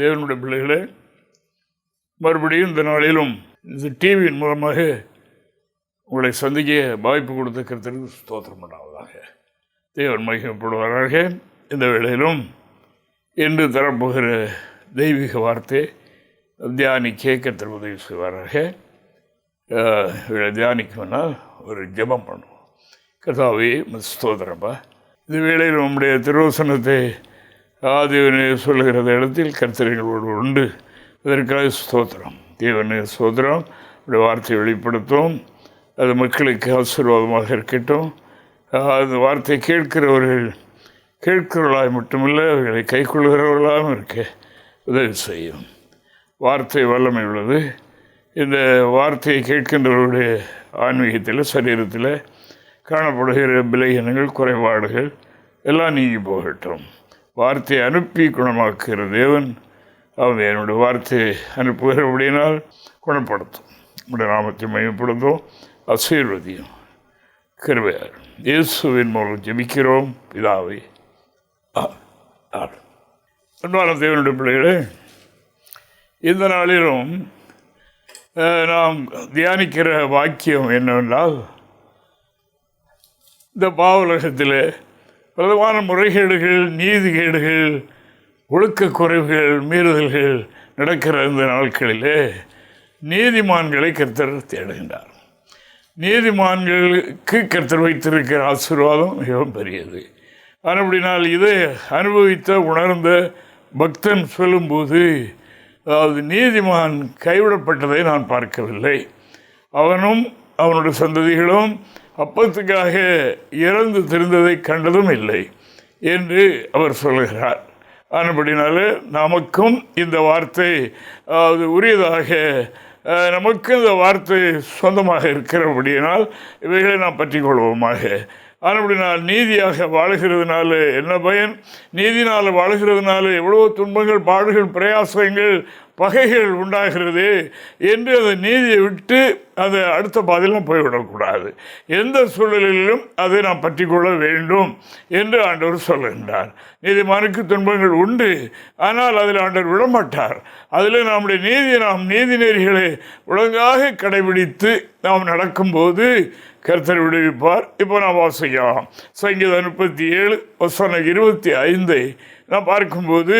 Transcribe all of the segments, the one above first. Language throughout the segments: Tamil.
தேவனுடைய பிள்ளைகளே, மறுபடியும் இந்த நாளிலும் இந்த டிவியின் மூலமாக உங்களை சந்திக்க வாய்ப்பு கொடுத்த கர்த்தருக்கு ஸ்தோத்திரம் பண்ணாவதாக. தேவன் மகிமைப்படுவாராக. இந்த வேளையிலும் என்று தரப்போகிற தெய்வீக வார்த்தை தியானிக்க கர்த்தர் உதவி செய்வாராக. தியானிக்கணும்னா ஒரு ஜெபம் பண்ணுவோம். கர்த்தாவே ஸ்தோத்திரப்பா, இந்த வேளையில் நம்முடைய திருவசனத்தை ஆதிவனே சொல்லுகிற இடத்தில் கர்த்தர்களோடு உண்டு. இதற்காக ஸ்தோத்திரம். தேவனே ஸ்தோத்திரம். அப்படி வார்த்தையை வெளிப்படுத்தும். அது மக்களுக்கு ஆசீர்வாதமாக இருக்கட்டும். அந்த வார்த்தையை கேட்கிறவர்களாய் மட்டுமில்லை, அவர்களை கைக்கொள்கிறவர்களாகவும் இருக்க உதவி செய்யும். வார்த்தை வல்லமை உள்ளது. இந்த வார்த்தையை கேட்கின்றவருடைய ஆன்மீகத்தில், சரீரத்தில் காணப்படுகிற பலவீனங்கள், குறைபாடுகள் எல்லாம் நீங்கி போகட்டும். வார்த்தையை அனுப்பி குணமாக்குகிற தேவன் அவன் என்னுடைய வார்த்தையை அனுப்புகிறபடியினால் குணப்படுத்தும். நம்முடைய நாமத்தை மையப்படுத்தும், ஆசீர்வதியும், கிருபையார். இயேசுவின் மூலம் ஜெபிக்கிறோம் பிதாவே, அன்பான தேவனுடைய பிள்ளைகளே, இந்த நாளிலும் நாம் தியானிக்கிற வாக்கியம் என்னவென்றால், இந்த பாவலகத்தில் பிரதமான முறைகேடுகள், நீதிகேடுகள், ஒழுக்க குறைவுகள், மீறுதல்கள் நடக்கிற இந்த நாட்களிலே நீதிமான்களை கர்த்தர் தேடுகின்றார். நீதிமான்களுக்கு கர்த்தர் வைத்திருக்கிற ஆசீர்வாதம் மிகவும் பெரியது. அப்படினால் இதை அனுபவித்த உணர்ந்த பக்தன் சொல்லும்போது, அதாவது நீதிமான் கைவிடப்பட்டதை நான் பார்க்கவில்லை, அவனும் அவனுடைய சந்ததிகளும் அப்பத்துக்காக இறந்து திருந்ததை கண்டதும் இல்லை என்று அவர் சொல்கிறார். ஆனபடினால நமக்கும் இந்த வார்த்தை அது உரியதாக, நமக்கு இந்த வார்த்தை சொந்தமாக இருக்கிறபடியினால் இவைகளை நாம் பற்றி கொள்வோமாக. ஆனபடினால் நீதியாக வாழுகிறதுனால என்ன பயன்? நீதினால் வாழுகிறதுனால எவ்வளோ துன்பங்கள், பாடுகள், பிரயாசங்கள், பகைகள் உண்டாகிறது என்று அந்த நீதியை விட்டு அதை அடுத்த பாதையிலும் போய்விடக்கூடாது. எந்த சூழலிலும் அதை நாம் பற்றி கொள்ள வேண்டும் என்று ஆண்டவர் சொல்கின்றார். நீதிமானுக்கு துன்பங்கள் உண்டு, ஆனால் அதில் ஆண்டவர் விடமாட்டார். அதில் நம்முடைய நீதி நெறிகளை ஒழுங்காக கடைபிடித்து நாம் நடக்கும்போது கர்த்தர் விடுவிப்பார். இப்போ நாம் வாசிக்கலாம். சங்கீதம் 37:25 நாம் பார்க்கும்போது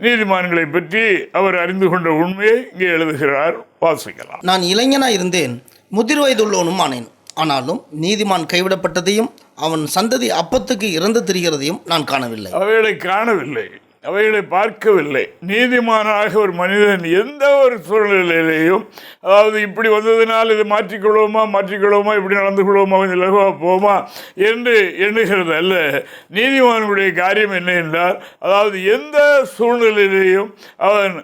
நீதிமான்களை பற்றி அவர் அறிந்து கொண்ட உண்மையை இங்கே எழுதுகிறார். வாசிக்கலாம். நான் இளைஞனாக இருந்தேன், முதிர் வயதுள்ளவனும் ஆனேன். ஆனாலும் நீதிமான் கைவிடப்பட்டதையும் அவன் சந்ததி அப்பத்துக்கு இறந்து திரிகிறதையும் நான் காணவில்லை. அவைகளை பார்க்கவில்லை. நீதிமானாக ஒரு மனிதன் எந்த ஒரு சூழ்நிலையிலையும், அதாவது இப்படி வந்ததினால் இதை மாற்றிக்கொள்வோமா, இப்படி நடந்து கொள்வோமா, கொஞ்சம் லகுவாக போமா என்று எண்ணுகிறது அல்ல. நீதிமானுடைய காரியம் என்ன என்றால், அதாவது எந்த சூழ்நிலையிலையும் அவன்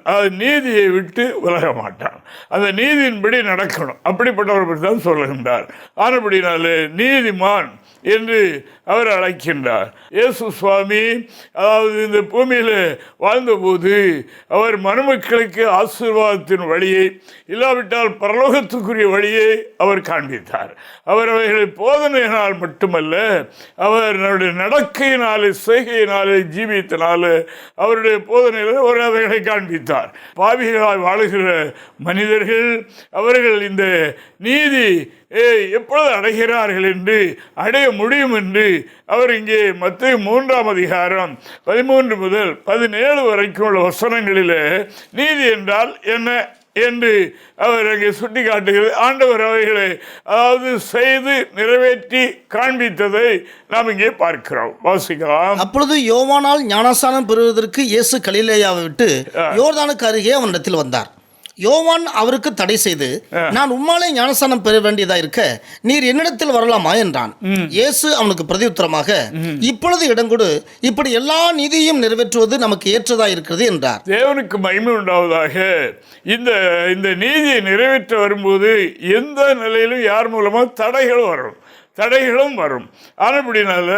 நீதியை விட்டு விலக மாட்டான். அந்த நீதியின்படி நடக்கணும். அப்படிப்பட்டவர் தான் சொல்லுகின்றார். ஆனபடினாலே நீதிமான் என்று அவர் அழைக்கின்றார். இயேசு சுவாமி அதாவது இந்த பூமியில் வாழ்ந்தபோது அவர் மனுமக்களுக்கு ஆசீர்வாதத்தின் வழியை, இல்லாவிட்டால் பரலோகத்துக்குரிய வழியை அவர் காண்பித்தார். அவர் அவைகளை போதனையினால் மட்டுமல்ல, அவர் நடக்கையினாலே, செய்கையினாலே, ஜீவியத்தினாலே, அவருடைய போதனையில் அவர் அவைகளை காண்பித்தார். பாவிகளாய் வாழுகிற மனிதர்கள் அவர்கள் இந்த நீதி எப்பொழுது அடைகிறார்கள் என்று, அடைய முடியும் என்று அவர் இங்கே மத்தேயு 3:13 முதல் 17 வரைக்கும் உள்ள வசனங்களில் நீதி என்றால் என்ன என்று அவர் அங்கே சுட்டி காட்டுகிறது. ஆண்டவர் அவைகளை அதாவது செய்து நிறைவேற்றி காண்பித்ததை நாம் இங்கே பார்க்கிறோம். வாசிக்கலாம். அப்பொழுது யோவானால் ஞானஸ்நானம் பெறுவதற்கு இயேசு கலிலேயாவை விட்டு யோர்தானுக்கு அருகே அவனிடத்தில் வந்தார். யோவான் அவருக்கு தடை செய்து, நான் உம்மாலே ஞானஸ்நானம் பெற வேண்டியதா இருக்க நீர் என்னிடத்தில் வரலாமா என்றான். இயேசு அவனுக்கு பிரதியுத்தரமாக, இப்பொழுது இடங்கொடு, இப்படி எல்லா நீதியையும் நிறைவேற்றுவது நமக்கு ஏற்றதா இருக்கிறது என்றார். தேவனுக்கு மகிமை உண்டாவதாக. இந்த நீதியை நிறைவேற்ற வரும்போது எந்த நிலையிலும் யார் மூலமாக தடைகள் வரும். தடைகளும் வரும். அப்படினால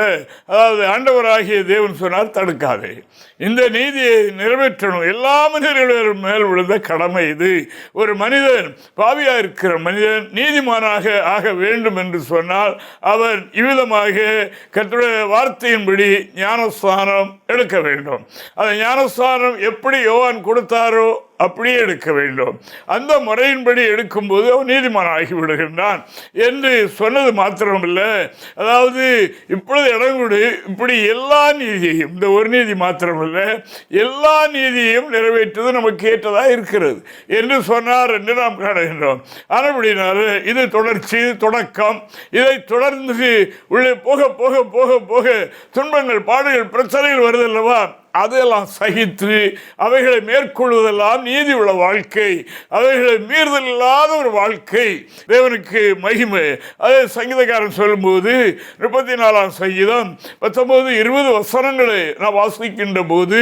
அதாவது ஆண்டவராகிய தேவன் சொன்னார், தடுக்காதே, இந்த நீதியை நிறைவேற்றணும். எல்லா மனிதர்களும் மேல் விழுந்த கடமை இது. ஒரு மனிதன், பாவியாக இருக்கிற மனிதன் நீதிமானாக ஆக வேண்டும் என்று சொன்னால் அவன் இவ்விதமாக கர்த்தருடைய வார்த்தையின்படி ஞானஸ்நானம் எடுக்க வேண்டும். அந்த ஞானஸ்நானம் எப்படி யோவான் கொடுத்தாரோ அப்படியே எடுக்க வேண்டும். அந்த முறையின்படி எடுக்கும்போது அவன் நீதிமான் ஆகி விடுகின்றான் என்று சொன்னது மாத்திரமில்லை, அதாவது இப்பொழுது இடங்கூடு இப்படி எல்லா நீதியையும், இந்த ஒரு நீதி மாத்திரமில்லை, எல்லா நீதியையும் நிறைவேற்றுவது நமக்கு ஏற்றதாக இருக்கிறது என்று சொன்னார் என்று நாம் காணுகின்றோம். அப்படினால இது தொடர்ச்சி, தொடக்கம். இதை தொடர்ந்து உள்ளே போக போக போக போக துன்பங்கள், பாடுகள், பிரச்சனைகள் வருதல்லவா, அதையெல்லாம் சகித்து அவைகளை மேற்கொள்வதெல்லாம் நீதி உள்ள வாழ்க்கை, அவைகளை மீறுதல் இல்லாத ஒரு வாழ்க்கை. தேவனுக்கு மகிமை. அதே சங்கீதக்காரன் சொல்லும்போது 34ஆம் சங்கீதம் 19-20 வசனங்களை நான் வாசிக்கின்ற போது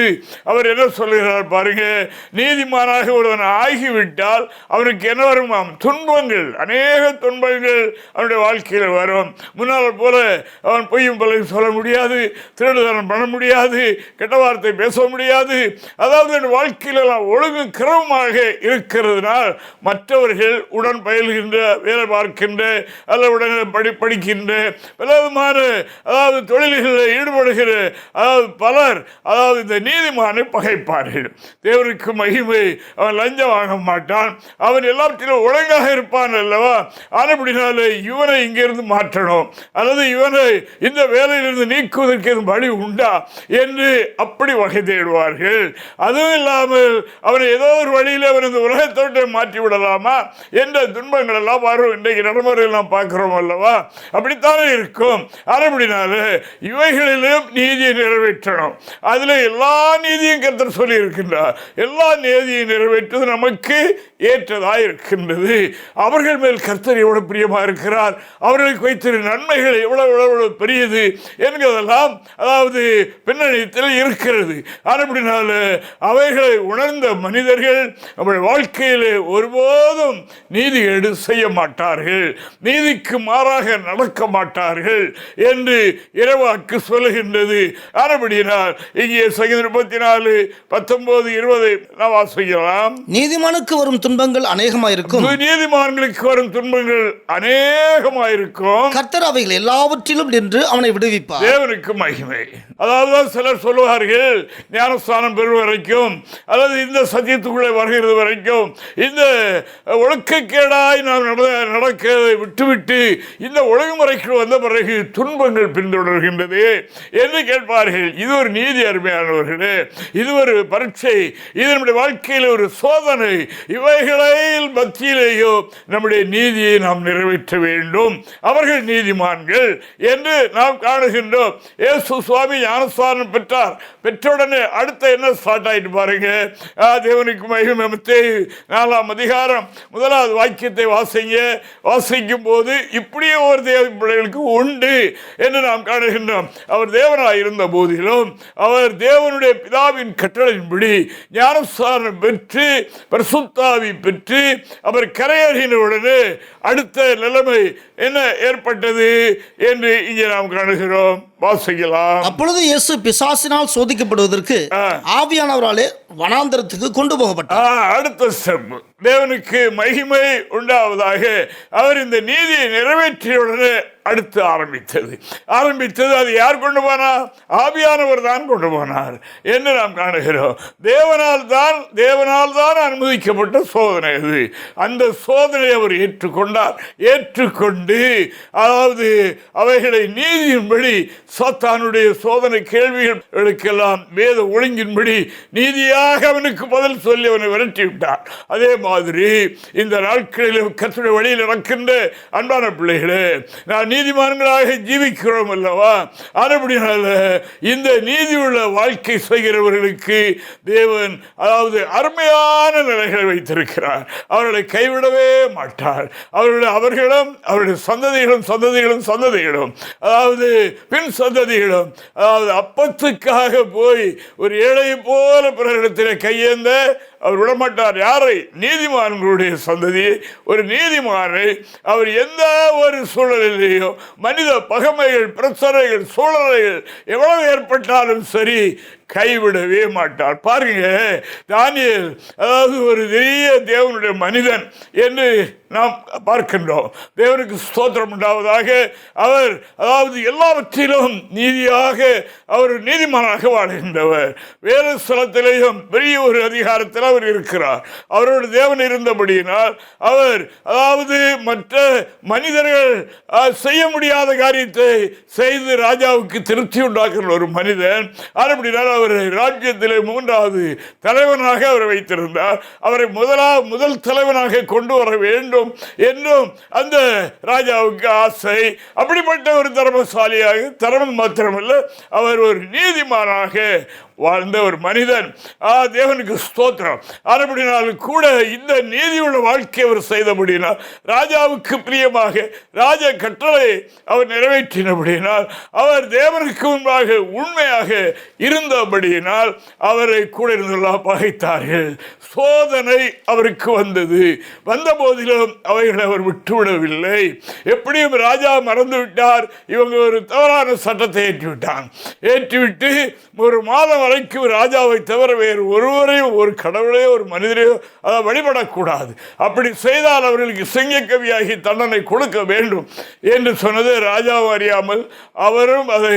அவர் என்ன சொல்கிறார் பாருங்க. நீதிமானாக ஒருவன் ஆகிவிட்டால் அவனுக்கு என்ன வருமாம்? துன்பங்கள், அநேக துன்பங்கள் அவனுடைய வாழ்க்கையில் வரும். முன்னால் போல அவன் பொய்யும் பலரும் சொல்ல முடியாது, திருடுதனம் பண்ண முடியாது, கெட்ட வார்த்தை பேச முடியாது. அதாவது என் வாழ்க்கையில் ஒழுங்கு கிரமமாக இருக்கிறதுனால் மற்றவர்கள் உடன் பயில்கின்ற, வேலை பார்க்கின்ற, அல்ல உடன் படிக்கின்ற, பலவிதமான அதாவது தொழில்களில் ஈடுபடுகிற அதாவது பலர் அதாவது இந்த நீதிமானை பகைப்பார்கள். தேவனுக்கு மகிமை. அவன் லஞ்சம் வாங்க மாட்டான், அவன் எல்லாவற்றிலும் ஒழுங்காக இருப்பான் அல்லவா. அப்படினால இவனை இங்கிருந்து மாற்றணும், அல்லது இவனை இந்த வேலையிலிருந்து நீக்குவதற்கு வழி உண்டா என்று அப்படி வகை தேடுவார்கள். அதுவும் இல்லாமல் அவனை ஏதோ ஒரு வழியில் அவன் இந்த உலகத்தோட்டை மாற்றி விடலாமா என்ற துன்பங்கள் எல்லாம் வரும். இன்றைக்கு நடைமுறையில் நாம் பார்க்கிறோம் அல்லவா, அப்படித்தானே இருக்கும். அப்படினால இவைகளிலும் நீதியை நிறைவேற்றணும். அதில் எல்லா நீதியும் கர்த்தர் சொல்லி இருக்கின்றார். எல்லா நீதியை நிறைவேற்றுவது நமக்கு ஏற்றதாக இருக்கின்றது. அவர்கள் மேல் கர்த்தர் எவ்வளவு பிரியமாக இருக்கிறார், அவர்களுக்கு வைத்திருக்கிற நன்மைகள் எவ்வளவு எவ்வளவு பெரியது என்கிறதெல்லாம் அதாவது பின்னணியத்தில் இருக்கிறது. அப்படினால அவைகளை உணர்ந்த மனிதர்கள் நம்முடைய வாழ்க்கையில் ஒருபோதும் நீதிகேடு செய்ய மாட்டார்கள், நீதிக்கு மாறாக நடக்க மாட்டார்கள் என்று இறைவாக்கு சொல்லுகின்றது. அப்படினால் இங்கே சங்கீதம் 34:19-20 நாம் வாசிக்கலாம். நீதிமானுக்கு வரும் துன்பங்கள் அநேகமாயிருக்கும், நீதிமான்களுக்கு வரும் துன்பங்கள் அநேகமாயிருக்கும், கர்த்தர் அவைகள் எல்லாவற்றிலும் நின்று அவனை விடுவிப்பார். தேவனுக்கு மகிமை. அதாவது சிலர் சொல்லுவார்கள், ஞானஸ்தானம் பெறும் வரைக்கும் அல்லது இந்த சத்தியத்துக்குள்ளே வருகிறது வரைக்கும் இந்த ஒழுக்கக்கேடாய் நாம் நடக்கிறதை விட்டுவிட்டு இந்த ஒழுங்குமுறைக்கு வந்த பிறகு துன்பங்கள் பின்தொடர்கின்றது என்று கேட்பார்கள். இது ஒரு நீதி, அருமையானவர்களே, இது ஒரு பரீட்சை, இது நம்முடைய வாழ்க்கையில் ஒரு சோதனை. இவைகளில் மத்தியிலேயோ நம்முடைய நீதியை நாம் நிறைவேற்ற வேண்டும். அவர்கள் நீதிமான்கள் என்று நாம் காணுகின்றோம். இயேசு சுவாமி ஞானஸ்தானம் பெற்றார். பெற்றவுடனே அடுத்த என்ன ஸ்டார்ட் ஆயிட்டு பாருங்க. தேவனுக்கு மகிமை. மத்தேயு 4ஆம் அதிகாரம் 1வது வாக்கியத்தை வாசிங்க. வாசிக்கும் போது இப்படியே ஒரு தேவ பிள்ளைகளுக்கு உண்டு என்று நாம் காணுகின்றோம். அவர் தேவனாய் இருந்த போதிலும் அவர் தேவனுடைய பிதாவின் கட்டளையின்படி ஞானஸ்நானம் பெற்று பரிசுத்தாவி பெற்று அவர் கரையேறினவுடனே அடுத்த நிலைமை என்ன ஏற்பட்டது என்று இங்கே நாம் காணுகிறோம். வாசிக்கலாம். அப்பொழுது இயேசு பிசாசினால் சோதிக்கப்படுவதற்கு ஆவியானவராலே வனாந்தரத்துக்கு கொண்டு போகப்பட்டார். அடுத்த ஸ்டெப், தேவனுக்கு மகிமை உண்டாவதாக. அவர் இந்த நீதியை நிறைவேற்றியுடனே அடுத்து ஆரம்பித்தது. அது யார் கொண்டு போனார்? ஆவியானவர் தான் கொண்டு போனார் என்று நாம் காணுகிறோம். தேவனால் தான் அனுமதிக்கப்பட்ட சோதனை அது. அந்த சோதனையை அவர் ஏற்றுக்கொண்டார். ஏற்றுக்கொண்டு அதாவது அவைகளை நீதியின்படி சாத்தானுடைய சோதனை கேள்விகளுக்கெல்லாம் வேத ஒழுங்கின்படி நீதியாக அவனுக்கு பதில் சொல்லி அவனை விரட்டி விட்டார். அதே மாதிரி இந்த நாட்களில் கர்த்தருடைய வழியில் நடக்கின்ற அன்பான பிள்ளைகளே, நான் நீதிமான்களாக ஜீவிக்கிறோம் அல்லவா. அதுபடினால இந்த நீதியுள்ள வாழ்க்கை செய்கிறவர்களுக்கு தேவன் அதாவது அருமையான நிலைகளை வைத்திருக்கிறார். அவர்களை கைவிடவே மாட்டார். அவர்களும் அவருடைய சந்ததிகளும் அதாவது பின் சந்ததிகளும் அதாவது அப்பத்துக்காக போய் ஒரு ஏழை போல பிறரிடத்தில் ராஜ்யத்திலே கையேந்த அவர் விடமாட்டார். யாரை? நீதிமான்களுடைய சந்ததியை. ஒரு நீதிமானை அவர் எந்த ஒரு சூழலிலேயோ மனித பகைமைகள், பிரச்சனைகள், சூழல்கள் எவ்வளவு ஏற்பட்டாலும் சரி கைவிடவே மாட்டார். பாருங்க, தானியேல் அதாவது ஒரு பெரிய தேவனுடைய மனிதன் என்று நாம் பார்க்கின்றோம். தேவனுக்கு ஸ்தோத்திரம் உண்டாவதாக. அவர் அதாவது எல்லாவற்றிலும் நீதியாக அவர் நீதிமானாக வாழ்கின்றவர். வேறு ஸ்தலத்திலேயும் பெரிய ஒரு அதிகாரத்தில் அவர் இருக்கிறார். அவரோடு தேவன் இருந்தபடியினால் அவர் அதாவது மற்ற மனிதர்கள் செய்ய முடியாத காரியத்தை செய்து ராஜாவுக்கு திருப்தி உண்டாக்குற ஒரு மனிதன். அப்படினால் அவரை ராஜ்யத்திலே 3வது தலைவனாக அவரை வைத்திருந்தார். அவரை முதல் தலைவனாக கொண்டு வர வேண்டும் என்றும் அந்த ராஜாவுக்கு ஆசை. அப்படிப்பட்ட ஒரு தர்மசாலியாக, தர்மம் மாத்திரமல்ல, அவர் ஒரு நீதிமானாக வாழ்ந்த ஒரு மனிதன். தேவனுக்கு ஸ்தோத்திரம். அப்படினாலும் கூட இந்த நீதியுள்ள வாழ்க்கை அவர் செய்தபடினால், ராஜாவுக்கு பிரியமாக ராஜ கட்டளை அவர் நிறைவேற்றினபடியினால், அவர் தேவனுக்கு முன்பாக உண்மையாக இருந்தபடியினால் அவரை கூட இருந்தெல்லாம் பகைத்தார்கள். சோதனை அவருக்கு வந்தது. வந்த போதிலும் அவைகளை அவர் விட்டுவிடவில்லை. எப்படியும் ராஜா மறந்துவிட்டார். இவங்க ஒரு தவறான சட்டத்தை ஏற்றிவிட்டு ஒரு மாதம் வரைக்கும் ராஜாவை தவிர வேறு ஒருவரையும், ஒரு கடவுளையோ ஒரு மனிதரையோ அதை வழிபடக்கூடாது. அப்படி செய்தால் அவர்களுக்கு சிங்கக்கவியாகி தண்டனை கொடுக்க வேண்டும் என்று சொன்னது ராஜாவும் அறியாமல் அவரும் அதை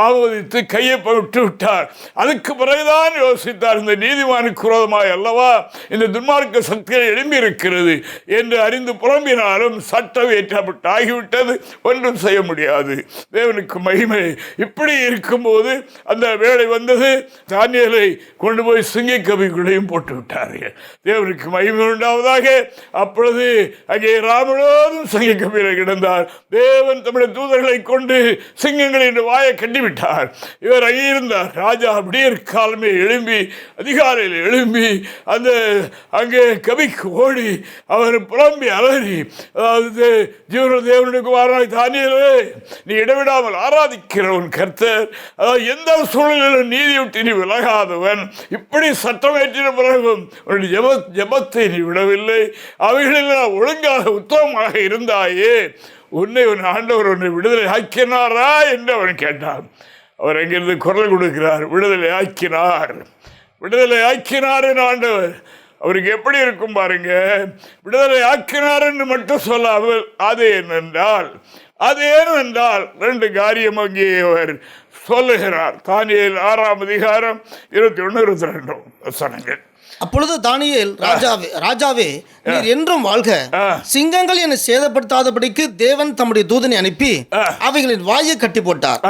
ஆமோதித்து கையை விட்டு விட்டார். அதுக்கு பிறகுதான் யோசித்தார், இந்த நீதிமானுக்கு விரோதமாய் அல்லவா இந்த துன்மார்க்க சக்திகள் எழும்பி இருக்கிறது என்று அறிந்து புலம்பினாலும் சட்டம் ஏற்றப்பட்டாகிவிட்டது, ஒன்றும் செய்ய முடியாது. தேவனுக்கு மகிமை. இப்படி இருக்கும்போது அந்த வேலை வந்தது. தானியேலை கொண்டு போய் சிங்கக்கவிகளையும் போட்டு விட்டார்கள். தேவனுக்கு மகிமை உண்டாவதாக. அப்பொழுது அங்கே ராமனோதும் சிங்கக்கவியில் கிடந்தார். தேவன் தம்முடைய தூதர்களை கொண்டு சிங்கங்களின் வாயை கட்டிவிட்டார். இவர் அங்கே இருந்தார். ராஜா அப்படியே காலமே எழும்பி, அதிகாலையில் எழும்பி அந்த அங்கே கவிக்கு ஓடி அவர் புலம்பி அலறி, அதாவது தேவனுடைய குமாரனாய் தானியேலே, நீ இடைவிடாமல் ஆராதிக்கிறவன் கர்த்தர், அதாவது எந்த சூழலிலும் நீதி விட்டு நீ விலகாதவன், இப்படி சட்டம் ஏற்றின பிறகும் உன்னுடைய ஜெபத்தை நீ விடவில்லை, அவைகளில் ஒழுங்காக உத்தமமாக இருந்தாயே, உன் ஆண்டவர் உன்னை விடுதலை ஆக்கினாரா என்று அவன் கேட்டான். அவர் அங்கிருந்து குரல் கொடுக்கிறார், விடுதலை ஆக்கினார், விடுதலை ஆக்கினார் என் ஆண்டவர். அவருக்கு எப்படி இருக்கும் பாருங்க. விடுதலை ஆக்கினார் என்று மட்டும் சொல்லாமல் அது என்னென்றால் 2 காரியம் அங்கே அவர் சொல்லுகிறார். தானியேல் 6ஆம் அதிகாரம் 21-22 வசனங்கள். அப்பொழுது தானியேல், ராஜாவே நீர் என்றும் வாழ்க, சிங்கங்கள் என்னை சேதப்படுத்தாதபடிக்கு தேவன் தம்முடைய தூதனை அனுப்பி அவைகளின் வாயை கட்டி போட்டார்.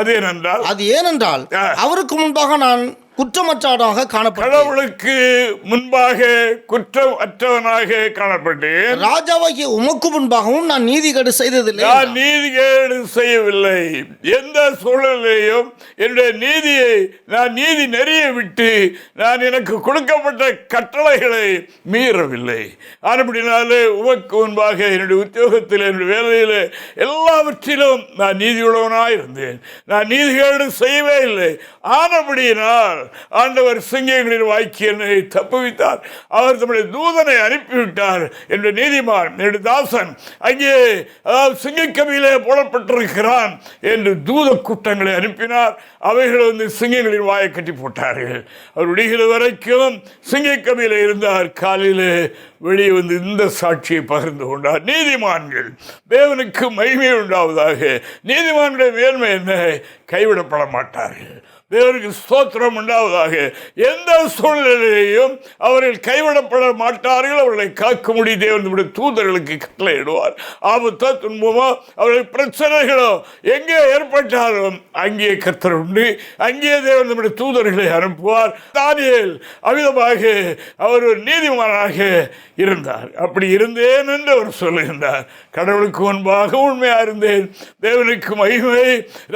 அது ஏனென்றால் அவருக்கு முன்பாக நான் குற்றமற்றவனாக காணப்பட்டேன். கடவுளுக்கு முன்பாக குற்றம் அற்றவனாக காணப்பட்டேன். ராஜாவாகிய உமக்கு முன்பாகவும் நான் நீதிகேடு செய்ததில்லை. நான் நீதிகேடு செய்யவில்லை. எந்த சூழலையும் என்னுடைய நீதியை, நான் நீதி நெறியை விட்டு நான் எனக்கு கொடுக்கப்பட்ட கட்டளைகளை மீறவில்லை. அப்படினாலே உமக்கு முன்பாக என்னுடைய உத்தியோகத்தில், என்னுடைய வேலையில், எல்லாவற்றிலும் நான் நீதியுள்ளவனாக இருந்தேன். நான் நீதிகேடு செய்யவே இல்லை. ஆனபடியினால் ஆண்டவர் சிங்கங்களின் வாய்க்கு என்னை தப்புவித்தார். அவர் தம்முடைய தூதனை அனுப்பிவிட்டார். என்னுடைய நீதிமான், என்னுடைய தாசன் அங்கே சிங்கக்கவியிலே போடப்பட்டிருக்கிறான் என்று தூத கூட்டங்களை அனுப்பினார். அவைகள் சிங்கங்களின் வாயை கட்டி போட்டார்கள். அவர் விடுகிற வரைக்கும் சிங்கக்கவியில இருந்தார். காலையில் வெளியே இந்த சாட்சியை பகிர்ந்து கொண்டார். நீதிமான்கள், தேவனுக்கு மகிமை உண்டாவதாக. நீதிமான்களுடைய மேன்மை என்ன? கைவிடப்பட மாட்டார்கள். தேவனுக்கு ஸ்தோத்திரம் உண்டாவதாக. எந்த சூழ்நிலையிலையும் அவர்கள் கைவிடப்பட மாட்டார்கள். அவர்களை காக்கும்படி தேவனுடைய தூதர்களுக்கு கட்டளையிடுவார். ஆபத்தோ துன்பமோ அவர்கள் பிரச்சனைகளோ எங்கே ஏற்பட்டாலும் அங்கே கர்த்தர் உண்டு. அங்கே தேவனுடைய தூதர்களை அனுப்புவார். தானியேல் அவ்விதமாக அவர் ஒரு நீதிமானாக இருந்தார். அப்படி இருந்தேன் என்று அவர் சொல்லுகின்றார். கடவுளுக்கு முன்பாக உண்மையாக இருந்தேன். தேவனுக்கு மகிமை.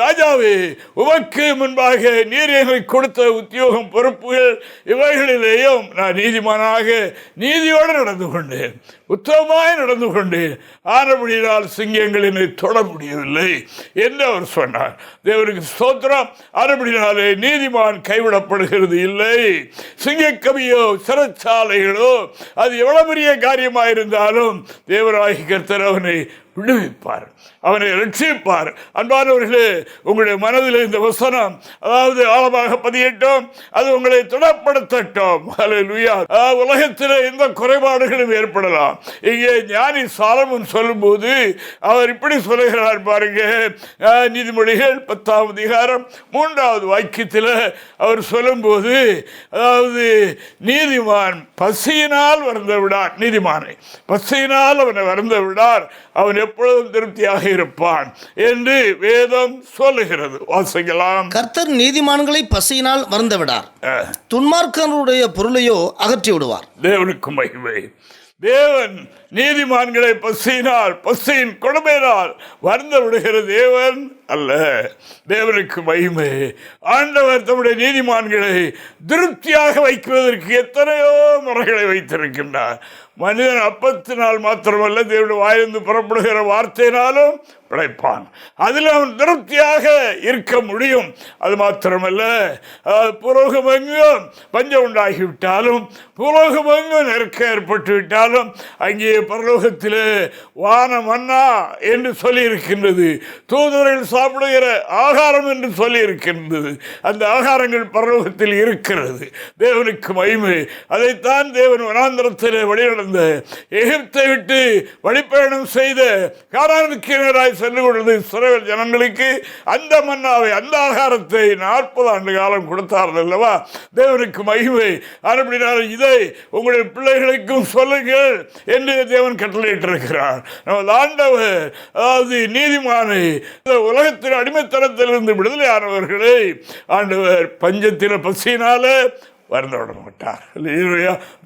ராஜாவே, உமக்கு முன்பாக நீர் எங்களுக்கு கொடுத்த உத்தியோகம், பொறுப்புகள், இவைகளிலேயும் நான் நீதிமானாக நீதியோடு நடந்து கொண்டேன். உத்தமமாய் நடந்து கொண்டேன், ஆனபடியால் சிங்கங்கள் என்னை தொட முடியவில்லை என்று அவர் சொன்னார். தேவனுக்கு ஸ்தோத்திரம். ஆனபடினாலே நீதிமான் கைவிடப்படுகிறது இல்லை. சிங்கக்கவியோ சிறைச்சாலைகளோ அது எவ்வளவு பெரிய காரியமாயிருந்தாலும் தேவராகி கர்த்தர் அவனை விடுவிப்பார், அவனை ரட்சிப்பார். அன்பானவர்களே, உங்களுடைய மனதில் இந்த வசனம் அதாவது ஆழமாக பதியட்டும், அது உங்களை திடப்படுத்தட்டும். ஹல்லேலூயா. உலகத்தில் எந்த குறைபாடுகளும் ஏற்படலாம். இங்கே ஞானி சாலமோன் சொல்லும்போது அவர் இப்படி சொல்லுகிறார் பாருங்க. நீதிமொழிகள் 10ஆம் அதிகாரம் 3வது வாக்கியத்தில் அவர் சொல்லும்போது, அதாவது நீதிமான் பசியினால் வருந்த விடார், நீதிமானை பசியினால் அவனை வருந்த விடார், அவன் எப்பொழுதும் திருப்தியாக இருப்பான் என்று வேதம் சொல்லுகிறது. வாசிக்கலாம். கர்த்தர் நீதிமான்களை பசியினால் வருந்த விடார், துன்மார்க்கருடைய பொருளையோ அகற்றி விடுவார். தேவனுக்கு மகிமை. தேவன் நீதிமான்களை பசியின் கொடுமையினால் வருந்த விடுகிற தேவன் அல்ல. தேவனுக்கு மகிமை. ஆண்டவர் தம்முடைய நீதிமான்களை திருப்தியாக வைக்குவதற்கு எத்தனையோ முறைகளை வைத்திருக்கின்றார். மனிதன் அப்பத்தினால் மாத்திரமல்ல, தேவனுடைய வாயிலிருந்து புறப்படுகிற வார்த்தையினாலும் பிழைப்பான். அதில் அவன் திருப்தியாக இருக்க முடியும். அது மாத்திரமல்ல, புரோகமெங்கும் பஞ்சம் உண்டாகிவிட்டாலும், புரோகமெங்கும் நெருக்க ஏற்பட்டு விட்டாலும், அங்கே பரலோகத்தில் வான மன்னா என்று சொல்லி இருக்கின்றது, தூதுவர்கள் சாப்பிடுகிற ஆகாரம் என்று சொல்லி இருக்கின்றது. அந்த ஆகாரங்கள் பரலோகத்தில் இருக்கிறது. தேவனுக்கு மகிமை. அதைத்தான் தேவன் வனாந்திரத்தில் வழிநடந்த எகிப்தை விட்டு வழிப்பயணம் செய்த கானானுக்கு நேராய் சென்று கொண்டது இஸ்ரவேல் ஜனங்களுக்கு அந்த மன்னாவை, அந்த ஆகாரத்தை 40 ஆண்டு காலம் கொடுத்தார்கள் அல்லவா? தேவனுக்கு மகிமை. அப்படினால் இதை உங்களுடைய பிள்ளைகளுக்கும் சொல்லுங்கள் என்று தேவன் கட்டளையிட்டிருக்கிறார். நமது ஆண்டவர் அதாவது நீதிமானை, உலகத்தின் அடிமைத்தனத்திலிருந்து விடுதலையானவர்களை ஆண்டவர் பஞ்சத்தின பசியினால வருந்த விட மாட்டார்.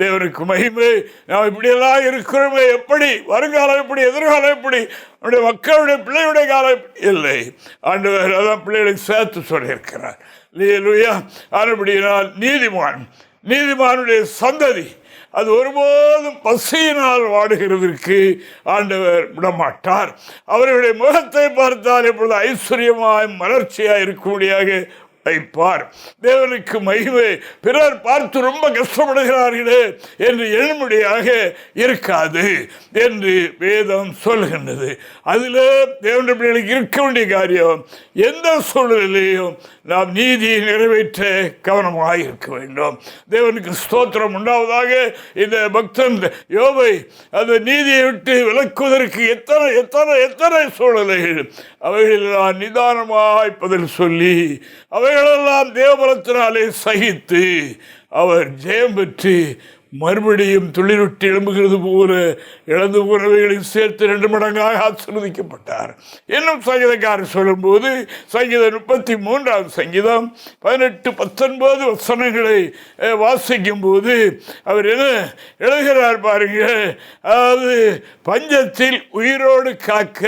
தேவனுக்கு மகிமை. நாம் இப்படியெல்லாம் இருக்கிறோமே, எப்படி வருங்காலம், எப்படி எதிர்காலம், எப்படி நம்முடைய மக்களுடைய பிள்ளையுடைய காலம் இல்லை. ஆண்டவர் அதான் பிள்ளைகளை சேர்த்து சொல்லியிருக்கிறார். அப்படினால் நீதிமானுடைய சந்ததி அது ஒருபோதும் பசியினால் வாடுகிறதற்கு ஆண்டவர் விடமாட்டார். அவர்களுடைய முகத்தை பார்த்தால் எப்பொழுது ஐஸ்வர்யமாய் மலர்ச்சியாய் இருக்கும்படியாக வைப்பார். தேவனுக்கு மகிமை. பிறர் பார்த்து ரொம்ப கஷ்டப்படுகிறார்களே என்று எண்ணும்படியாக இருக்காது என்று வேதம் சொல்லுகின்றது. அதில் தேவனுடைய பிள்ளைகளுக்கு இருக்க வேண்டிய காரியம், எந்த சூழ்நிலையிலையும் நாம் நீதியை நிறைவேற்ற கவனமாக இருக்க வேண்டும். தேவனுக்கு ஸ்தோத்திரம் உண்டாவதாக. இந்த பக்தன் யோபை அந்த நீதியை விட்டு விலக்குவதற்கு எத்தனை எத்தனை எத்தனை சூழ்நிலைகள், அவைகளெல்லாம் நிதானமாய் பதில் சொல்லி அவைகளெல்லாம் தேவபலத்தினாலே சகித்து அவர் ஜெயம் பெற்று மறுபடியும் துளிருட்டி எழும்புகிறது போல இழந்து போனவைகளையும் சேர்த்து 2 மடங்காக ஆசீர்வதிக்கப்பட்டார். இன்னும் சங்கீதக்காரர் சொல்லும்போது சங்கீதம் 33ஆம் சங்கீதம் 18-19 வசனங்களை வாசிக்கும் போது அவர் என்ன எழுதுகிறார் பாருங்க. அதாவது பஞ்சத்தில் உயிரோடு காக்க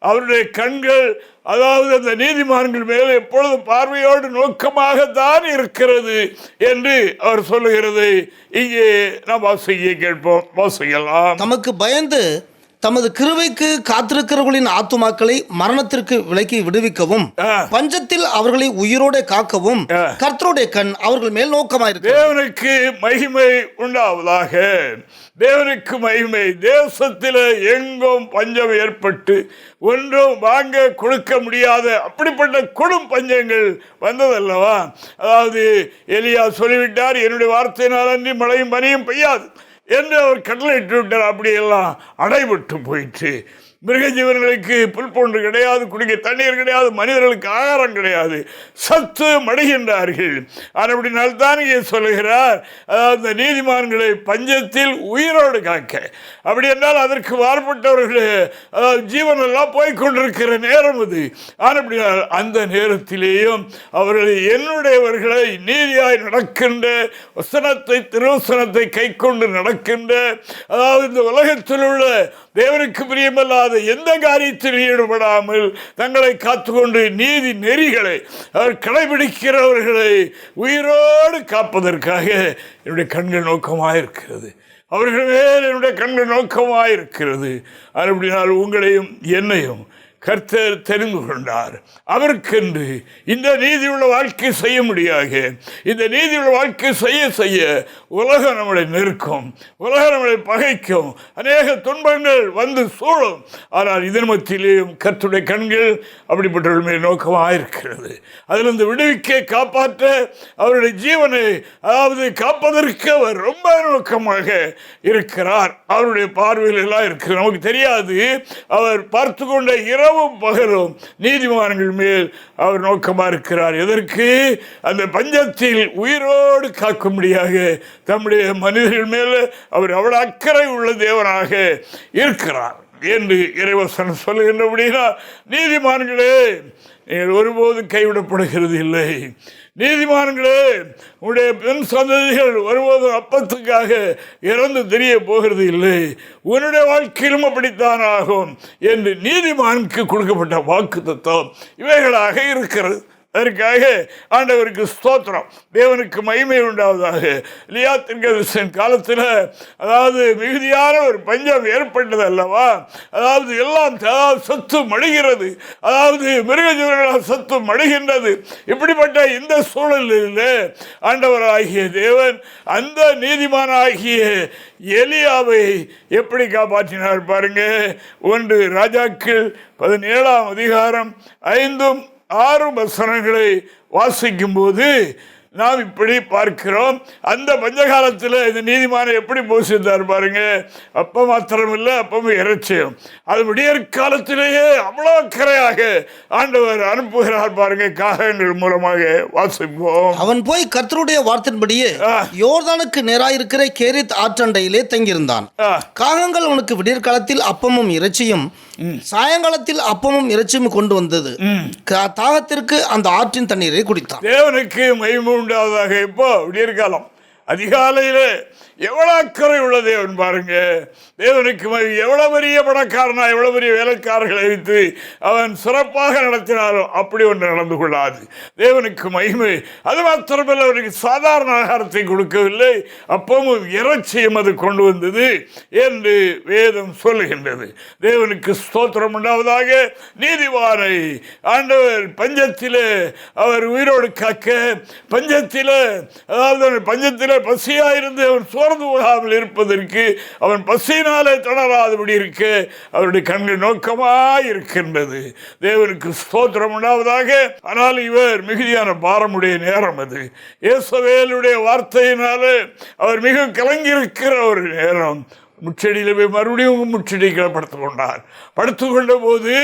அவருடைய கண்கள், அதாவது அந்த நீதிமான்கள் மேலே எப்பொழுதும் பார்வையோடு நோக்கமாகத்தான் இருக்கிறது என்று அவர் சொல்லுகிறதை இங்கே நாம் வாசிக்க கேட்போம். வாசிக்கலாம். தமக்கு பயந்து தமது கிருபைக்கு காத்திருக்கிறவர்களின் ஆத்துமாக்களை மரணத்திற்கு விலக்கி விடுவிக்கவும், பஞ்சத்தில் அவர்களை உயிரோட காக்கவும் கர்த்தருடைய கண் அவர்கள் மேல் நோக்கமாயிருக்கு. தேவனுக்கு மகிமை உண்டாவதாக. தேவனுக்கு மகிமை. தேசத்தில் எங்கும் பஞ்சம் ஏற்பட்டு ஒன்றும் வாங்க கொடுக்க முடியாத அப்படிப்பட்ட கொடும் பஞ்சங்கள் வந்ததல்லவா? அதாவது எலியா சொல்லிவிட்டார், என்னுடைய வார்த்தையினால் அன்றி மழையும் பனியும் பெய்யாது என்று அவர் கட்டளையிட்டு விட்டார். அப்படியெல்லாம் அடைபட்டு போயிற்று. மிருக ஜீவன்களுக்கு புல் போன்று கிடையாது, குடிக்க தண்ணீர் கிடையாது, மனிதர்களுக்கு ஆகாரம் கிடையாது, சத்து மடுகின்றார்கள். அப்படினால்தான் இங்கே சொல்லுகிறார், அதாவது நீதிமான்களை பஞ்சத்தில் உயிரோடு காக்க. அப்படி என்றால் அதற்கு வார்பட்டவர்கள் அதாவது ஜீவனெல்லாம் போய்கொண்டிருக்கிற நேரம் அது. அப்படினால் அந்த நேரத்திலேயும் அவர்கள் என்னுடையவர்களை நீதியாய் நடக்கின்ற வசனத்தை, திருவசனத்தை கை கொண்டு நடக்கின்ற, அதாவது இந்த உலகத்தில் உள்ள தேவனுக்கு பிரியமல்லாத எந்த காரியத்தில் ஈடுபடாமல் தங்களை காத்துக்கொண்டு நீதி நெறிகளை அவர் கடைபிடிக்கிறவர்களை உயிரோடு காப்பதற்காக என்னுடைய கண்கள் நோக்கமாக இருக்கிறது. அவர்கள் மேல் என்னுடைய கண்கள் நோக்கமாயிருக்கிறது. அப்படினால் உங்களையும் என்னையும் கர்த்தர் தெரிந்து கொண்டார். அவருக்கென்று இந்த நீதியுள்ள வாழ்க்கை செய்ய முடியாக, இந்த நீதியுள்ள வாழ்க்கை செய்ய செய்ய உலகம் நம்மளை நெருக்கும், உலகம் நம்மளை பகைக்கும், அநேக துன்பங்கள் வந்து சூழும். ஆனால் இதன் மத்தியிலேயும் கர்த்தருடைய கண்கள் அப்படிப்பட்டவர்கள் மேல் நோக்கமாக இருக்கிறது. அதிலிருந்து விடுவிக்க, காப்பாற்ற, அவருடைய ஜீவனை அதாவது காப்பதற்கு அவர் ரொம்ப நோக்கமாக இருக்கிறார். அவருடைய பார்வையில் எல்லாம் இருக்கிறது. நமக்கு தெரியாது. அவர் பார்த்து கொண்ட இரவும் பகலும் நீதிமான்கள் மேல் அவர் நோக்கமாக இருக்கிறார். எதற்கு? அந்த பஞ்சத்தில் உயிரோடு காக்கும்படியாக தம்முடைய மனிதர்கள் மேல் அவர் அவ்வளவு அக்கறை உள்ள தேவனாக இருக்கிறார் என்று இறைவசனம் சொல்லுகின்றபடினா, நீதிமான்களே நீங்கள் ஒருபோதும் கைவிடப்படுகிறது இல்லை. நீதிமான்களே, உங்களுடைய பெண் சந்ததிகள் ஒருபோதும் அப்பத்துக்காக இறந்து தெரிய போகிறது இல்லை. உன்னுடைய வாழ்க்கையிலும் அப்படித்தான் ஆகும் என்று நீதிமானுக்கு கொடுக்கப்பட்ட வாக்கு தத்துவம் இவைகளாக இருக்கிறது. அதற்காக ஆண்டவருக்கு ஸ்தோத்திரம், தேவனுக்கு மகிமை உண்டாவதாக. எலியா தீர்க்கதரிசியின் காலத்தில் அதாவது மிகுதியான ஒரு பஞ்சம் ஏற்பட்டது அல்லவா? அதாவது எல்லாம் சத்து மடிகிறது, அதாவது மிருகஜீவர்களால் சத்து மடிகின்றது. இப்படிப்பட்ட இந்த சூழலில் ஆண்டவராகிய தேவன் அந்த நீதிமானாகிய எலியாவை எப்படி காப்பாற்றினார் பாருங்க. 1 ராஜாக்கள் 17ஆம் அதிகாரம் 5-6 வசனங்களை வாசிக்கும் போது நாம் இப்படி பார்க்கிறோம். அந்த பஞ்சகாலத்தில் இந்த நீதிமானை எப்படி போஷித்தார் பாருங்க. அப்போ மாத்திரமில்லை, அப்பவும் இறைச்சியும். அது விடியற் காலத்திலேயே அவ்வளோ அக்கறையாக ஆண்டவர் அனுப்புகிறார் பாருங்க. காகங்கள் மூலமாக வாசிப்போம். அவன் போய் கர்த்தருடைய வார்த்தையின்படியே யோர்தானுக்கு நேராயிருக்கிற கேரித் ஆற்றண்டையிலே தங்கியிருந்தான். காகங்கள் அவனுக்கு விடியற் காலத்தில் அப்பமும் இறைச்சியும், சாயங்காலத்தில் அப்பமும் இறைச்சியும் கொண்டு வந்தது. தாகத்திற்கு அந்த ஆற்றின் தண்ணீரை குடித்தான். தேவனுக்கு மகிமை உண்டாவதாக. இப்போ விடியற்காலம் அதிகாலையில் எவ்வளோ அக்கறை உள்ள தேவன் பாருங்க. தேவனுக்கு எவ்வளோ பெரிய பணக்காரனா, எவ்வளோ பெரிய வேலைக்காரர்களை வைத்து அவன் சிறப்பாக நடத்தினாலும் அப்படி ஒன்று நடந்து கொள்ளாது. தேவனுக்கு மகிமை. அது மாத்திரமல்ல, அவனுக்கு சாதாரண ஆகாரத்தை கொடுக்கவில்லை, அப்பவும் இறைச்சியும் அது கொண்டு வந்தது என்று வேதம் சொல்லுகின்றது. தேவனுக்கு ஸ்தோத்திரம் உண்டாவதாக. நீதிவானை ஆண்டவர் பஞ்சத்தில் அவர் உயிரோடு காக்க, பஞ்சத்தில் அதாவது பஞ்சத்தில் பசியாயிருந்து அவன் சோர்ந்து போகாமல் இருப்பதற்கு, அவன் பசியினாலே தொடராதபடி இருக்க அவருடைய கண்கள் நோக்கமாய் இருக்கின்றது. தேவனுக்கு ஸ்தோத்திரம் உண்டாவதாக. ஆனால் இவர் மிகுதியான பாரமுடைய நேரம் அது. இயேசுவேலுடைய வார்த்தையினாலே அவர் மிக கலங்கியிருக்கிற ஒரு நேரம். முச்செடியில் போய் மறுபடியும் முச்செடிகளை படுத்து கொண்ட போது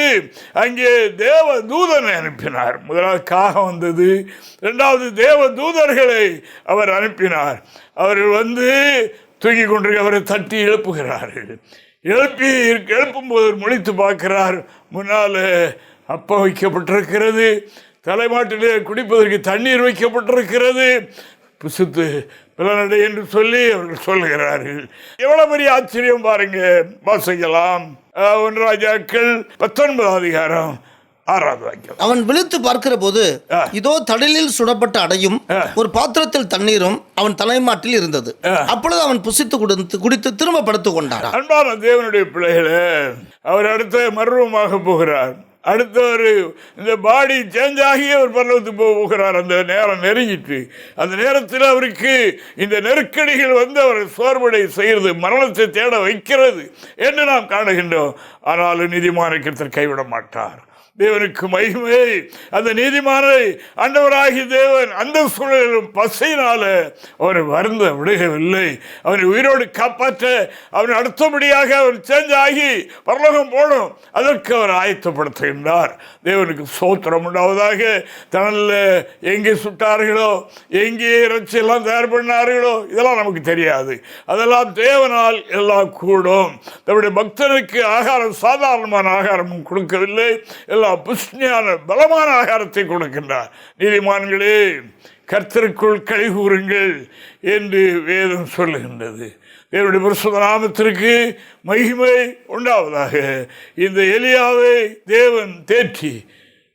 அங்கே தேவ தூதனை அனுப்பினார். முதலாவது காகம் வந்தது, 2வது தேவ தூதர்களை அவர் அனுப்பினார். அவர்கள் வந்து தூக்கி கொண்டு அவரை தட்டி எழுப்புகிறார்கள். எழுப்பும்போது முழித்து பார்க்கிறார். முன்னால் அப்பம் வைக்கப்பட்டிருக்கிறது, தலைமாட்டிலே குடிப்பதற்கு தண்ணீர் வைக்கப்பட்டிருக்கிறது. புசுத்து பிளனடை என்று சொல்லி அவர்கள் சொல்லுகிறார்கள். எவ்வளவு பெரிய ஆச்சரியம் பாருங்க. வாசிக்கலாம் 1 ராஜாக்கள் 19ஆம் அதிகாரம் 6வது வாக்கியம். அவன் விழித்து பார்க்கிற போது இதோ தடலில் சுடப்பட்ட அடையும் ஒரு பாத்திரத்தில் தண்ணீரும் அவன் தலைமாட்டில் இருந்தது. அப்பொழுது அவன் புசித்து குடித்து திரும்ப படுத்துக் கொண்டான். அன்பான தேவனுடைய பிள்ளைகளே, அவர் அடுத்த மர்வமாக போகிறார். அடுத்த ஒரு இந்த பாடி சேஞ்ச் ஆகி அவர் பரலோகத்துக்கு போகிறார். அந்த நேரம் நெருங்கிட்டு, அந்த நேரத்தில் அவருக்கு இந்த நெருக்கடிகள் வந்து அவரை சோர்வடை செய்கிறது, மரணத்தை தேட வைக்கிறது என்று நாம் காணுகின்றோம். ஆனாலும் நீதிமானை கர்த்தர் கைவிட மாட்டார். தேவனுக்கு மகிமை. அந்த நீதிமானை ஆண்டவராகிய தேவன் அந்த சூழலிலும் பசையினால அவனை வருந்த விடுகவில்லை. அவனை உயிரோடு காப்பாற்ற, அவனை அடுத்தபடியாக அவன் சேஞ்ச் ஆகி பரலோகம் போடும், அதற்கு அவர் ஆயத்தப்படுத்துகின்றார். தேவனுக்கு ஸ்தோத்திரம் உண்டாவதாக. தனல்ல எங்கே சுட்டார்களோ, எங்கே இறைச்சியெல்லாம் தயார் பண்ணார்களோ இதெல்லாம் நமக்கு தெரியாது. அதெல்லாம் தேவனால் எல்லாம் கூடும். தன்னுடைய பக்தனுக்கு ஆகாரம் சாதாரணமான ஆகாரமும் கொடுக்கவில்லை, புஷ்ணியான பலமான ஆகாரத்தை கொடுக்கின்றார். நீதிமான்களே, கர்த்தருக்குள் களி கூறுங்கள் என்று வேதம் சொல்லுகின்றது. தேவனுடைய பரிசுத்த நாமத்திற்கு மகிமை உண்டாவதாக. இந்த எலியாவை தேவன் தேற்றி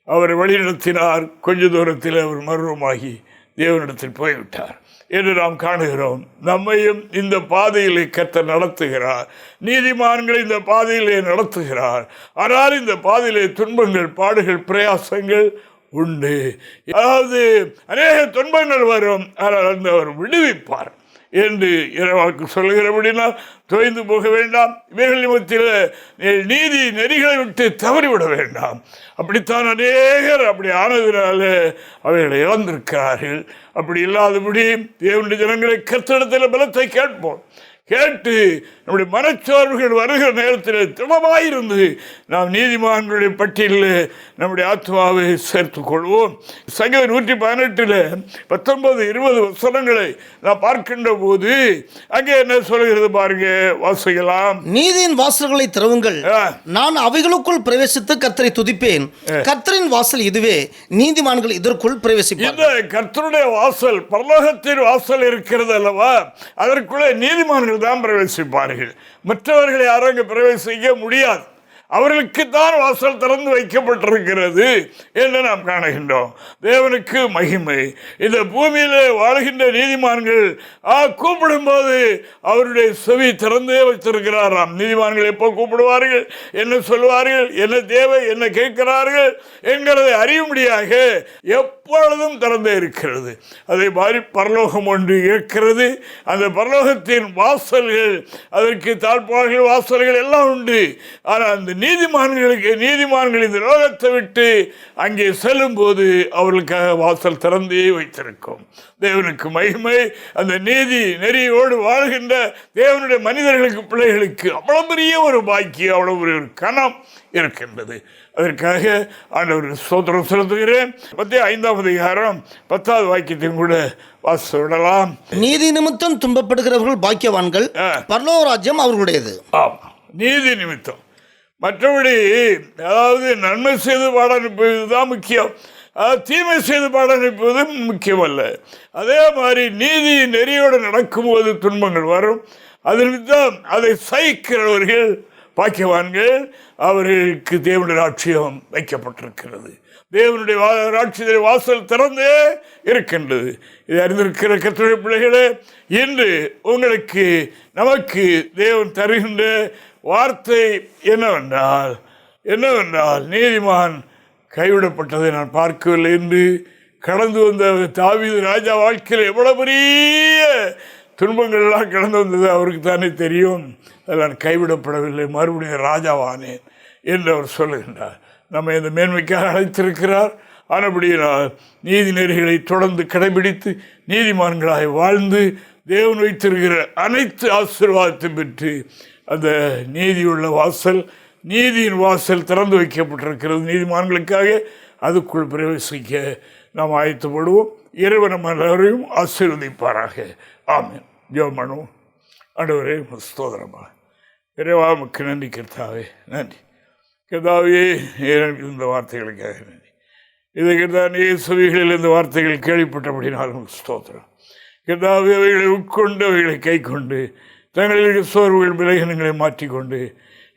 அவரை வழிநடத்தினார். கொஞ்ச தூரத்தில் அவர் மர்வமாகி தேவனிடத்தில் போய்விட்டார். என்று நாம் காணுகிறோம். நம்மையும் இந்த பாதையிலே கர்த்தர் நடத்துகிறார். நீதிமான்களை இந்த பாதையிலே நடத்துகிறார். ஆனால் இந்த பாதையிலே துன்பங்கள், பாடுகள், பிரயாசங்கள் உண்டு. அதாவது அநேக துன்பங்கள் வரும், ஆனால் அவர் விடுவிப்பார் என்று இறைவாக்கு சொல்லுகிறபடினா தொய்ந்து போக வேண்டாம். இவைகள் நிமித்தில் நீதி நெறிகளை விட்டு தவறிவிட வேண்டாம். அப்படித்தான் அநேகர் அப்படி ஆனதினால அவைகளை இழந்திருக்கிறார்கள். அப்படி இல்லாதபடி தேவனுடைய ஜனங்களை கர்த்தரிடத்தில் பலத்தை கேட்போம். கேட்டு நம்முடைய மனச்சோர்வுகள் வருகிற நேரத்தில் திடமாயிருந்து நாம் நீதிமான்களுடைய பட்டியலில் நம்முடைய ஆத்மாவை சேர்த்துக் கொள்வோம். சங்கீதம் 118 19 20 வசனங்களை நாம் பார்க்கின்ற போது அங்கே என்ன சொல்கிறது பாருங்க, வாசிக்கலாம். நீதியின் வாசல்களை திறவுங்கள், நான் அவைகளுக்குள் பிரவேசித்து கர்த்தரை துதிப்பேன். கர்த்தரின் வாசல் இதுவே, நீதிமான்கள் இதற்குள் பிரவேசிப்பார். இந்த கர்த்தருடைய வாசல், பரலோகத்தின் வாசல் இருக்கிறது அல்லவா, அதற்குள்ளே நீதிமான்கள் தான் பிரவேசிப்பார்கள். மற்றவர்களை யாரும் அங்கே பிரவேசிக்க முடியாது. அவர்களுக்குத்தான் வாசல் திறந்து வைக்கப்பட்டிருக்கிறது என்று நாம் காணுகின்றோம். தேவனுக்கு மகிமை. இந்த பூமியிலே வாழ்கின்ற நீதிமான்கள் கூப்பிடும்போது அவருடைய செவி திறந்தே வைத்திருக்கிறாராம். நீதிமான்கள் எப்போ கூப்பிடுவார்கள், என்ன சொல்வார்கள், என்ன தேவை, என்ன கேட்கிறார்கள் என்கிறதை அறியும்படியாக எப்பொழுதும் திறந்தே இருக்கிறது. அதை மாதிரி பரலோகம் ஒன்று இருக்கிறது. அந்த பரலோகத்தின் வாசல்கள், அதற்கு தாழ்பாள்கள், வாசல்கள் எல்லாம் உண்டு. ஆனால் அந்த நீதிமான்கள் இந்த லோகத்தை விட்டு அங்கே செல்லும் போது அவர்களுக்காக வாசல் திறந்தே வைத்திருக்கும். தேவனுக்கு மகிமை. அந்த நீதி நெறியோடு வாழ்கின்ற தேவனுடைய மனிதர்களுக்கு, பிள்ளைகளுக்கு அவ்வளவு பெரிய ஒரு பாக்கியம், அவ்வளவு ஒரு கணம் இருக்கின்றது. அதற்காக ஆண்டவருக்கு ஸ்தோத்திரம் செலுத்துகிறேன். 5ஆம் அதிகாரம் 10வது வாக்கியத்தையும் கூட வாசிவிடலாம். நீதி நிமித்தம் துன்பப்படுகிறவர்கள் பாக்கியவான்கள், பரலோக ராஜ்யம் அவர்களுடையது. ஆமாம், நீதி நிமித்தம். மற்றபடி அதாவது நன்மை செய்து பாட அனுப்புவது தான் முக்கியம். தீமை செய்து பாட அனுப்புவது முக்கியமல்ல. அதே மாதிரி நீதி நெறியோடு நடக்கும்போது துன்பங்கள் வரும். அதற்குத்தான் அதை சகிக்கிறவர்கள் பாக்கியவான்கள். அவர்களுக்கு தேவனுடைய ராட்சியம் வைக்கப்பட்டிருக்கிறது. தேவனுடைய ராட்சியத்தின் வாசல் திறந்தே இருக்கின்றது. இதை அறிந்திருக்கிற கர்த்தருடைய பிள்ளைகளே, இன்று உங்களுக்கு நமக்கு தேவன் தருகின்ற வார்த்தை என்னவென்றால் நீதிமான் கைவிடப்பட்டதை நான் பார்க்கவில்லை என்று கடந்து வந்த தாவீது ராஜா வாழ்க்கையில் எவ்வளவு பெரிய துன்பங்கள்லாம் கடந்து வந்தது அவருக்கு தானே தெரியும். அதில் நான் கைவிடப்படவில்லை, மறுபடியும் ராஜாவானேன் என்று அவர் சொல்லுகின்றார். நம்ம இந்த மேன்மைக்காக அழைத்திருக்கிறார். ஆனபடியினால் நீதி நெறிகளை தொடர்ந்து கடைபிடித்து நீதிமான்களாக வாழ்ந்து தேவன் வைத்திருக்கிற அனைத்து ஆசீர்வாதத்தை பெற்று அந்த நீதியுள்ள வாசல், நீதியின் வாசல் திறந்து வைக்கப்பட்டிருக்கிறது நீதிமான்களுக்காக. அதுக்குள் பிரவேசிக்க நாம் ஆயத்தப்படுவோம். இறைவன் நம்ம எல்லாரையும் ஆசீர்வதிப்பாராக. ஆமென். ஜெபம் பண்ணுவோம். ஆண்டவரே, ஸ்தோத்திரமாக இறைவா, நமக்கு நன்றி கர்த்தாவே, நன்றி கர்த்தாவே. இந்த வார்த்தைகளுக்காக நன்றி. இதை கர்த்தாவே செவிகளில் இந்த வார்த்தைகள் கேள்விப்பட்டபடினாலும் ஸ்தோத்திரம் கர்த்தாவே. அவைகளை உட்கொண்டு, அவைகளை கை கொண்டு, தங்களுடைய சோர்வுகள் விலகினங்களை மாற்றிக்கொண்டு,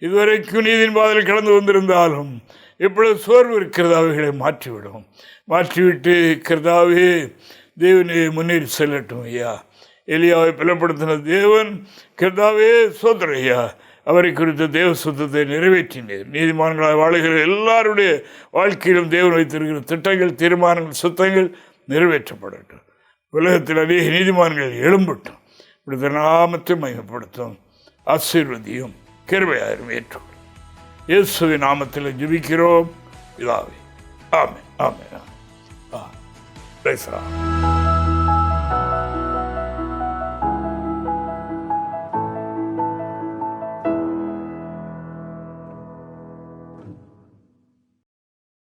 இதுவரைக்கும் நீதியின் பாதையில் கடந்து வந்திருந்தாலும் எப்பொழுது சோர்வு இருக்கிறது அவைகளை மாற்றிவிடும். மாற்றிவிட்டு கர்த்தாவே தேவனை முன்னேறி செல்லட்டும் ஐயா. எலியாவை பலப்படுத்தின தேவன் கர்த்தாவே சோதர ஐயா, அவரை குறித்த தேவ சுத்தத்தை நிறைவேற்றினீர். நீதிமான்களாக வாழ்கிற எல்லாருடைய வாழ்க்கையிலும் தேவன் வைத்திருக்கிற திட்டங்கள், தீர்மானங்கள், சுத்தங்கள் நிறைவேற்றப்படட்டும். உலகத்தில் அநேக நீதிமான்கள் எழும்பட்டும். இப்படி நாமத்தை மகிமைப்படுத்தும். ஆசீர்வதியும் கிருபையாயிரும் ஏற்றுக்கொள்ளும். இயேசுவின் நாமத்தில் ஜெபிக்கிறோம் பிதாவே. ஆமென். ஆமென். ஆமென்.